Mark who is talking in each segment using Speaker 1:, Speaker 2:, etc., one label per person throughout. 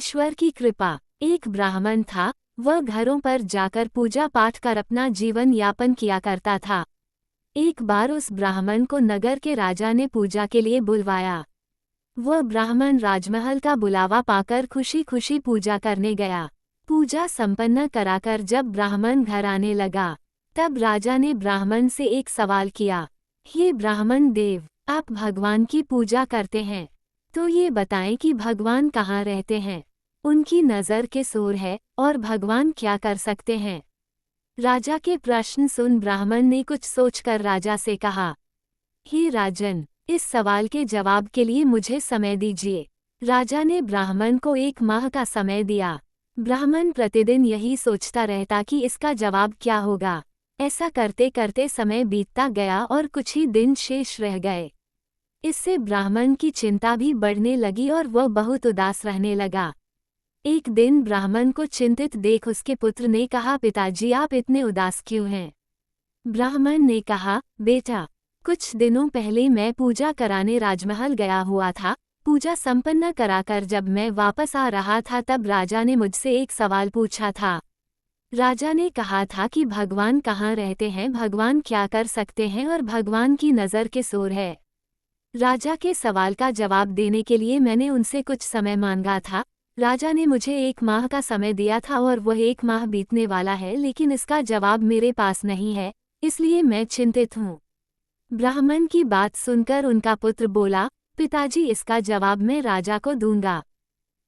Speaker 1: ईश्वर की कृपा। एक ब्राह्मण था, वह घरों पर जाकर पूजा पाठ कर अपना जीवन यापन किया करता था। एक बार उस ब्राह्मण को नगर के राजा ने पूजा के लिए बुलवाया। वह ब्राह्मण राजमहल का बुलावा पाकर खुशी खुशी पूजा करने गया। पूजा संपन्न कराकर जब ब्राह्मण घर आने लगा, तब राजा ने ब्राह्मण से एक सवाल किया, हे ब्राह्मण देव, आप भगवान की पूजा करते हैं, तो ये बताएं कि भगवान कहाँ रहते हैं, उनकी नज़र किस ओर है और भगवान क्या कर सकते हैं। राजा के प्रश्न सुन ब्राह्मण ने कुछ सोचकर राजा से कहा, हे राजन, इस सवाल के जवाब के लिए मुझे समय दीजिए। राजा ने ब्राह्मण को 1 माह का समय दिया। ब्राह्मण प्रतिदिन यही सोचता रहता कि इसका जवाब क्या होगा। ऐसा करते करते समय बीतता गया और कुछ ही दिन शेष रह गए। इससे ब्राह्मण की चिंता भी बढ़ने लगी और वह बहुत उदास रहने लगा। एक दिन ब्राह्मण को चिंतित देख उसके पुत्र ने कहा, पिताजी आप इतने उदास क्यों हैं? ब्राह्मण ने कहा, बेटा, कुछ दिनों पहले मैं पूजा कराने राजमहल गया हुआ था। पूजा संपन्न कराकर जब मैं वापस आ रहा था तब राजा ने मुझसे एक सवाल पूछा था। राजा ने कहा था कि भगवान कहाँ रहते हैं, भगवान क्या कर सकते हैं और भगवान की नज़र किस ओर है। राजा के सवाल का जवाब देने के लिए मैंने उनसे कुछ समय मांगा था। राजा ने मुझे 1 माह का समय दिया था और वह 1 माह बीतने वाला है, लेकिन इसका जवाब मेरे पास नहीं है, इसलिए मैं चिंतित हूँ। ब्राह्मण की बात सुनकर उनका पुत्र बोला, पिताजी इसका जवाब मैं राजा को दूंगा,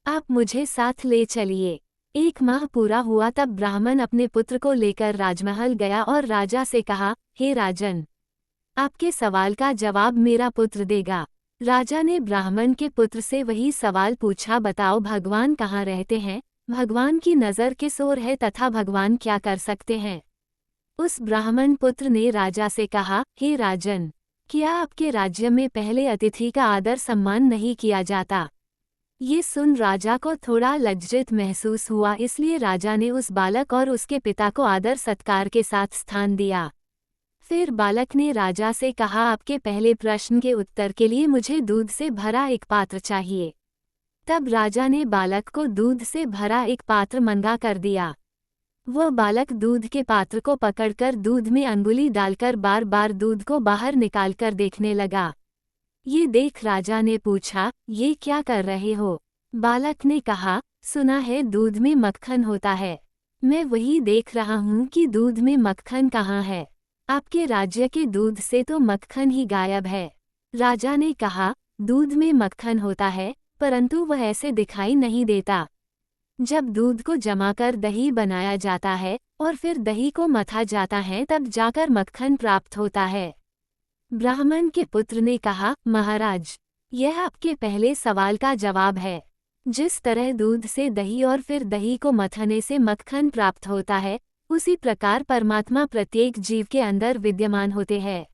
Speaker 1: आप मुझे साथ ले चलिए। 1 माह पूरा हुआ तब ब्राह्मण अपने पुत्र को लेकर राजमहल गया और राजा से कहा, हे राजन, आपके सवाल का जवाब मेरा पुत्र देगा। राजा ने ब्राह्मण के पुत्र से वही सवाल पूछा, बताओ भगवान कहाँ रहते हैं, भगवान की नज़र किस ओर है तथा भगवान क्या कर सकते हैं। उस ब्राह्मण पुत्र ने राजा से कहा, हे राजन, क्या आपके राज्य में पहले अतिथि का आदर सम्मान नहीं किया जाता? ये सुन राजा को थोड़ा लज्जित महसूस हुआ, इसलिए राजा ने उस बालक और उसके पिता को आदर सत्कार के साथ स्थान दिया। फिर बालक ने राजा से कहा, आपके पहले प्रश्न के उत्तर के लिए मुझे दूध से भरा एक पात्र चाहिए। तब राजा ने बालक को दूध से भरा एक पात्र मंगा कर दिया। वह बालक दूध के पात्र को पकड़कर दूध में अंगुली डालकर बार बार दूध को बाहर निकालकर देखने लगा। ये देख राजा ने पूछा, ये क्या कर रहे हो? बालक ने कहा, सुना है दूध में मक्खन होता है, मैं वही देख रहा हूँ कि दूध में मक्खन कहाँ है। आपके राज्य के दूध से तो मक्खन ही गायब है। राजा ने कहा, दूध में मक्खन होता है, परंतु वह ऐसे दिखाई नहीं देता। जब दूध को जमाकर दही बनाया जाता है और फिर दही को मथा जाता है तब जाकर मक्खन प्राप्त होता है। ब्राह्मण के पुत्र ने कहा, महाराज, यह आपके पहले सवाल का जवाब है। जिस तरह दूध से दही और फिर दही को मथने से मक्खन प्राप्त होता है, उसी प्रकार परमात्मा प्रत्येक जीव के अंदर विद्यमान होते हैं,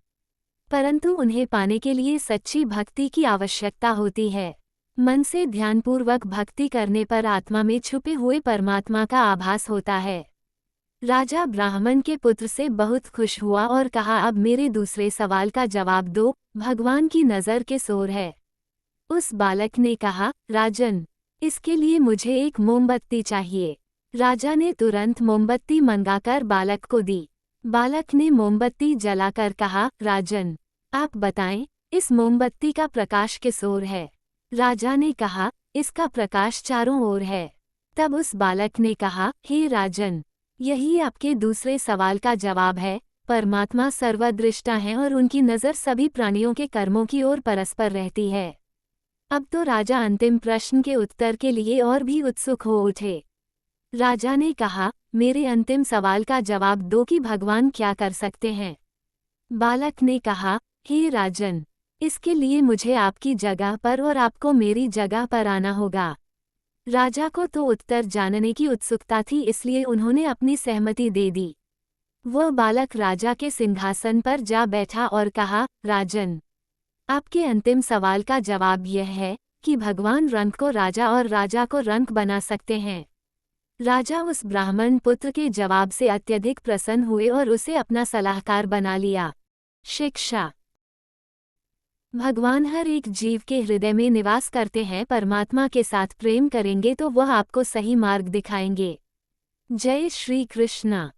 Speaker 1: परंतु उन्हें पाने के लिए सच्ची भक्ति की आवश्यकता होती है। मन से ध्यानपूर्वक भक्ति करने पर आत्मा में छुपे हुए परमात्मा का आभास होता है। राजा ब्राह्मण के पुत्र से बहुत खुश हुआ और कहा, अब मेरे दूसरे सवाल का जवाब दो, भगवान की नज़र किस ओर है। उस बालक ने कहा, राजन, इसके लिए मुझे एक मोमबत्ती चाहिए। राजा ने तुरंत मोमबत्ती मंगाकर बालक को दी। बालक ने मोमबत्ती जलाकर कहा, राजन, आप बताएं, इस मोमबत्ती का प्रकाश किस ओर है। राजा ने कहा, इसका प्रकाश चारों ओर है। तब उस बालक ने कहा, हे राजन, यही आपके दूसरे सवाल का जवाब है। परमात्मा सर्वदृष्टा हैं और उनकी नज़र सभी प्राणियों के कर्मों की ओर परस्पर रहती है। अब तो राजा अंतिम प्रश्न के उत्तर के लिए और भी उत्सुक हो उठे। राजा ने कहा, मेरे अंतिम सवाल का जवाब दो कि भगवान क्या कर सकते हैं। बालक ने कहा, हे राजन, इसके लिए मुझे आपकी जगह पर और आपको मेरी जगह पर आना होगा। राजा को तो उत्तर जानने की उत्सुकता थी, इसलिए उन्होंने अपनी सहमति दे दी। वह बालक राजा के सिंहासन पर जा बैठा और कहा, राजन, आपके अंतिम सवाल का जवाब यह है कि भगवान रंक को राजा और राजा को रंक बना सकते हैं। राजा उस ब्राह्मण पुत्र के जवाब से अत्यधिक प्रसन्न हुए और उसे अपना सलाहकार बना लिया। शिक्षा। भगवान हर एक जीव के हृदय में निवास करते हैं। परमात्मा के साथ प्रेम करेंगे तो वह आपको सही मार्ग दिखाएंगे। जय श्री कृष्णा।